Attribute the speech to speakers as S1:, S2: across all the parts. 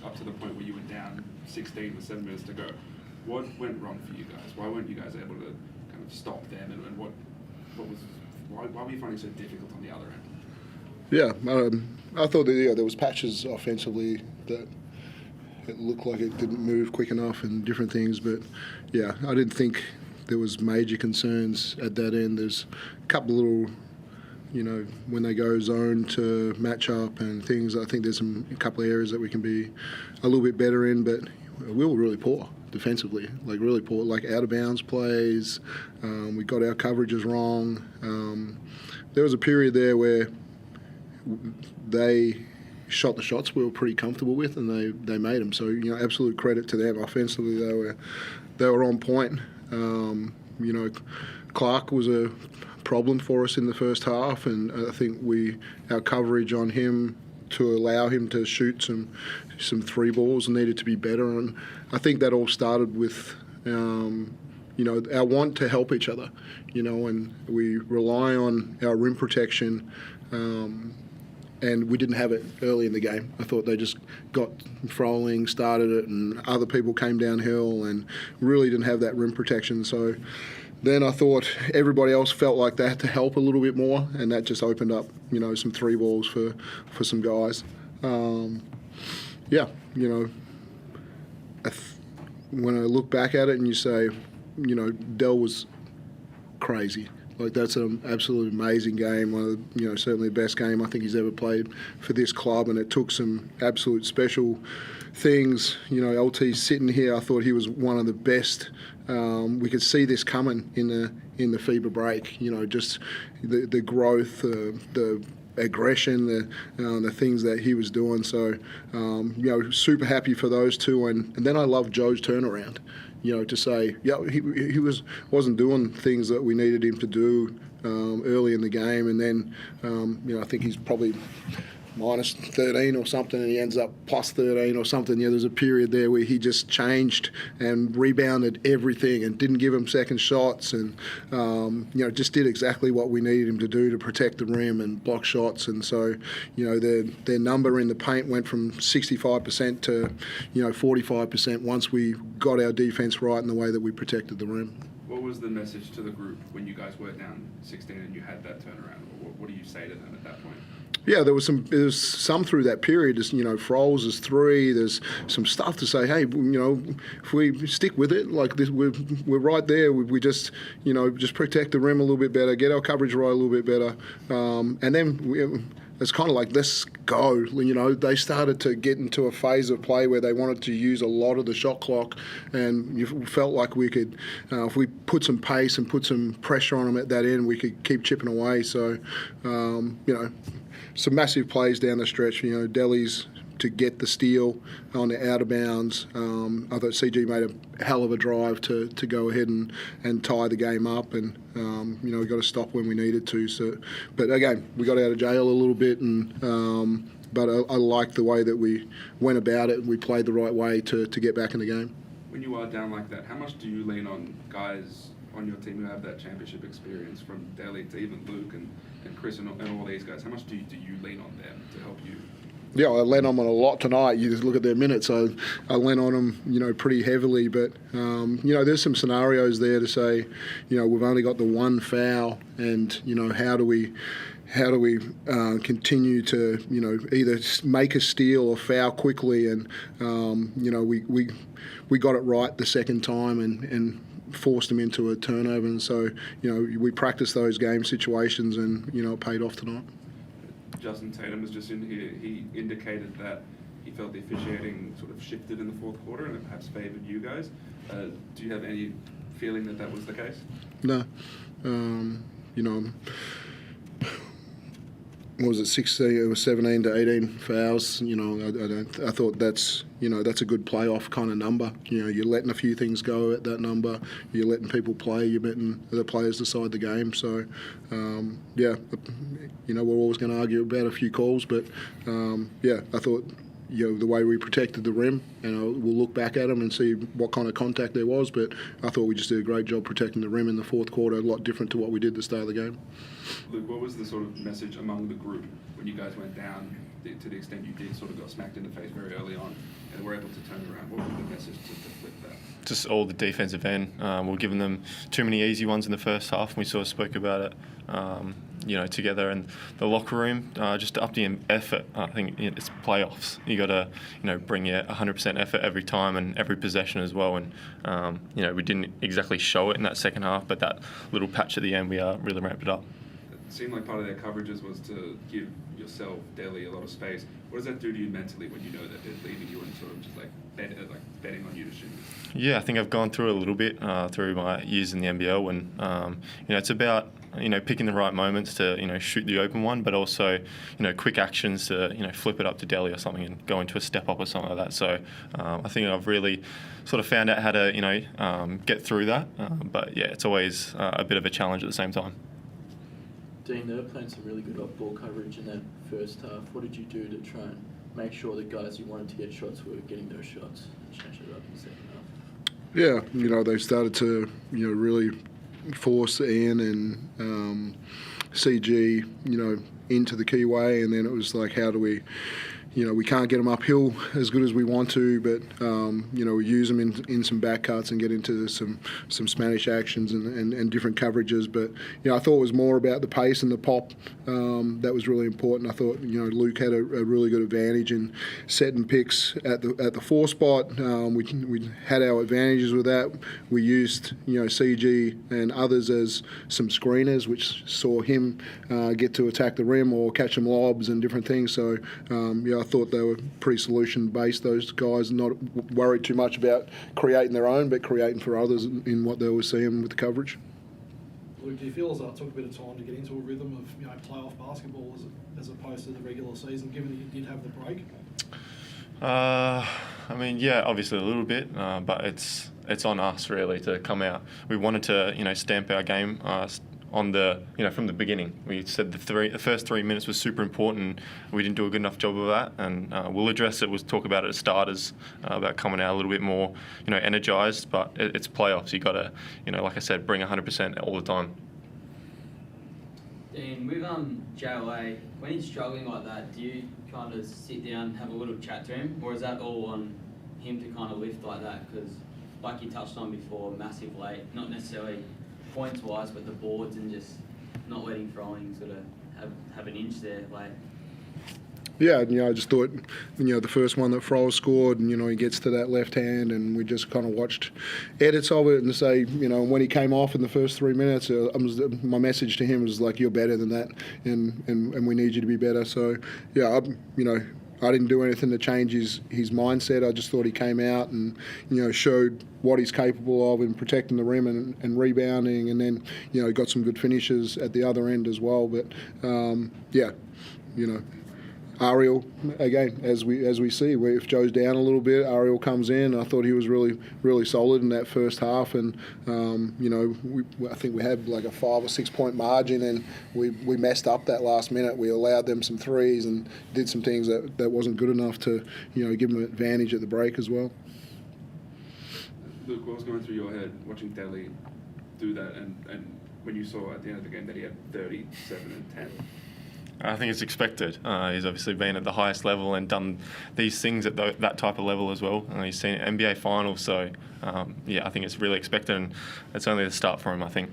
S1: up to the point where you were down 16 with 7 minutes to go. What went wrong for you guys? Why weren't you guys able to kind of stop them, and why were you finding it so difficult on the other end?
S2: Yeah, I thought that there was patches offensively that it looked like it didn't move quick enough and different things, but yeah, I didn't think there was major concerns at that end. There's a couple of little, when they go zone to match up and things, I think there's a couple of areas that we can be a little bit better in, but we were really poor defensively, like really poor, like out of bounds plays. We got our coverages wrong. There was a period there where they shot the shots we were pretty comfortable with, and they made them. So absolute credit to them. Offensively, they were on point. Clark was a problem for us in the first half, and I think our coverage on him to allow him to shoot some three balls needed to be better. And I think that all started with our want to help each other, and we rely on our rim protection. And we didn't have it early in the game. I thought they just got Froling, started it, and other people came downhill and really didn't have that rim protection. So then I thought everybody else felt like they had to help a little bit more, and that just opened up, some three balls for some guys. When I look back at it and you say, Dell was crazy. Like, that's an absolutely amazing game. One of certainly the best game I think he's ever played for this club, and it took some absolute special things. LT's sitting here. I thought he was one of the best. We could see this coming in the FIBA break. Just the growth, the aggression, the things that he was doing. So, super happy for those two. And then I love Joe's turnaround. To say, he wasn't doing things that we needed him to do early in the game, and then, I think he's probably minus 13 or something, and he ends up plus 13 or something. There's a period there where he just changed and rebounded everything and didn't give him second shots, and just did exactly what we needed him to do to protect the rim and block shots. And so, their number in the paint went from 65% to 45% once we got our defense right in the way that we protected the rim.
S1: What was the message to the group when you guys were down 16 and you had that turnaround? What do you say to them at that point?
S2: Yeah, there was some through that period. There's, Froles is 3. There's some stuff to say, hey, if we stick with it, like this, we're right there. We just, just protect the rim a little bit better, get our coverage right a little bit better, and then it's kind of like, let's go. They started to get into a phase of play where they wanted to use a lot of the shot clock, and you felt like we could, if we put some pace and put some pressure on them at that end, we could keep chipping away. So, some massive plays down the stretch. Delhi's to get the steal on the out of bounds. I thought CG made a hell of a drive to go ahead and tie the game up, and we got to stop when we needed to. So, but again, we got out of jail a little bit, and but I liked the way that we went about it. We played the right way to get back in the game.
S1: When you are down like that, how much do you lean on guys on your team who have that championship experience, from Delhi to even Luke and Chris and all these guys? How much do you lean on them to help you?
S2: Yeah, I lean on them a lot tonight. You just look at their minutes. I lean on them, pretty heavily. But there's some scenarios there to say, we've only got the one foul, and how do we continue to either make a steal or foul quickly? And we got it right the second time and forced them into a turnover. And so we practiced those game situations, and it paid off tonight.
S1: Justin Tatum was just in here. He indicated that he felt the officiating sort of shifted in the fourth quarter and it perhaps favoured you guys. Do you have any feeling that was the case?
S2: No. What was it, 16? It was 17 to 18 fouls. I thought that's a good playoff kind of number. You're letting a few things go at that number. You're letting people play. You're letting the players decide the game. So, we're always going to argue about a few calls, but I thought the way we protected the rim, we'll look back at them and see what kind of contact there was, but I thought we just did a great job protecting the rim in the fourth quarter, a lot different to what we did at the start of the game.
S1: Luke, what was the sort of message among the group when you guys went down, to the extent you did sort of got smacked in the face very early on, they were able to turn around? What was the message to flip that?
S3: Just all the defensive end. We're giving them too many easy ones in the first half, and we sort of spoke about it, together in the locker room. Just to up the effort. I think it's playoffs. You got to, bring your 100% effort every time and every possession as well. And we didn't exactly show it in that second half, but that little patch at the end, we really ramped it up.
S1: It seemed like part of their coverages was to give yourself, Delhi, a lot of space. What does that do to you mentally when you know that they're leaving you and sort of just betting on you to shoot?
S3: Yeah, I think I've gone through it a little bit through my years in the NBL, and it's about picking the right moments to shoot the open one, but also quick actions to flip it up to Delhi or something and go into a step up or something like that. So I think I've really sort of found out how to get through that. But yeah, it's always a bit of a challenge at the same time.
S4: Dean, they were playing some really good off-ball coverage in that first half. What did you do to try and make sure the guys you wanted to get shots were getting those shots and change it up in the second half?
S2: Yeah, they started to really force Ian and CG into the keyway, and then it was like, how do we we can't get them uphill as good as we want to, but we use them in some back cuts and get into some Spanish actions and different coverages. But I thought it was more about the pace and the pop that was really important. I thought Luke had a really good advantage in setting picks at the 4 spot. We had our advantages with that. We used CG and others as some screeners, which saw him get to attack the rim or catch some lobs and different things. So I thought they were pretty solution-based, those guys, not worried too much about creating their own, but creating for others in what they were seeing with the coverage.
S5: Luke, do you feel as though it took a bit of time to get into a rhythm of playoff basketball as opposed to the regular season, given that you did have the break?
S3: Yeah, obviously a little bit, but it's on us really to come out. We wanted to stamp our game on the from the beginning. We said the first 3 minutes was super important. We didn't do a good enough job of that, and we'll address it. We'll talk about it as starters about coming out a little bit more energized. But it's playoffs. You got to like I said, bring 100% all the time.
S6: Dean, with JLA, when he's struggling like that, do you kind of sit down and have a little chat to him, or is that all on him to kind of lift like that? Because like you touched on before, massive late, not necessarily points wise, but the boards and just not letting throwing sort of have an inch there late.
S2: Yeah, I just thought, the first one that Froll scored, and he gets to that left hand, and we just kind of watched edits of it and say, when he came off in the first 3 minutes, my message to him was like, you're better than that, and we need you to be better. So yeah, I didn't do anything to change his mindset. I just thought he came out and showed what he's capable of in protecting the rim and rebounding, and then got some good finishes at the other end as well. But Ariel, again, as we see, if Joe's down a little bit, Ariel comes in. I thought he was really, really solid in that first half, and I think we had like a 5 or 6 point margin, and we messed up that last minute. We allowed them some threes and did some things that wasn't good enough to give them an advantage at the break as well.
S1: Luke, what was going through your head watching Delhi do that, and when you saw at the end of the game that he had 37 and 10?
S3: I think it's expected. He's obviously been at the highest level and done these things at that type of level as well. He's seen NBA finals, so I think it's really expected, and it's only the start for him, I think.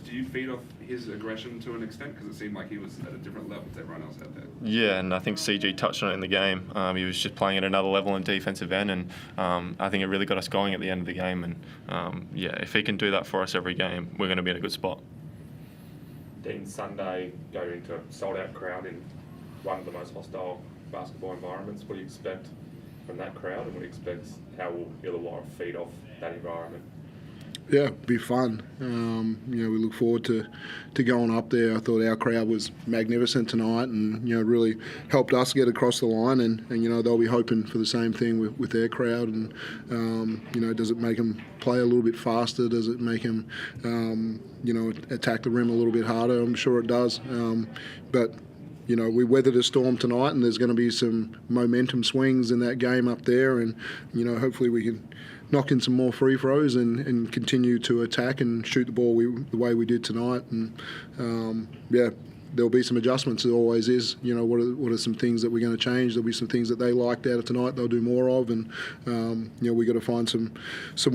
S1: Do you feed off his aggression to an extent? Because it seemed like he was at a different level to everyone else out there. Yeah,
S3: and I think CG touched on it in the game. He was just playing at another level in defensive end, and I think it really got us going at the end of the game. And if he can do that for us every game, we're going to be in a good spot.
S7: Dean, Sunday, go into a sold-out crowd in one of the most hostile basketball environments. What do you expect from that crowd, and what do you expect, how will Illawarra feed off that environment?
S2: Yeah, it'll be fun. We look forward to going up there. I thought our crowd was magnificent tonight, and really helped us get across the line. And they'll be hoping for the same thing with their crowd. And does it make them play a little bit faster? Does it make them attack the rim a little bit harder? I'm sure it does. But we weathered a storm tonight, and there's going to be some momentum swings in that game up there. And hopefully we can knock in some more free throws and continue to attack and shoot the ball the way we did tonight. And there'll be some adjustments. There always is. You know, what are some things that we're going to change? There'll be some things that they liked out of tonight they'll do more of, and you know, we've got to find some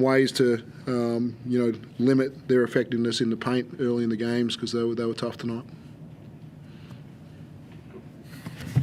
S2: ways to you know, limit their effectiveness in the paint early in the games, because they were tough tonight.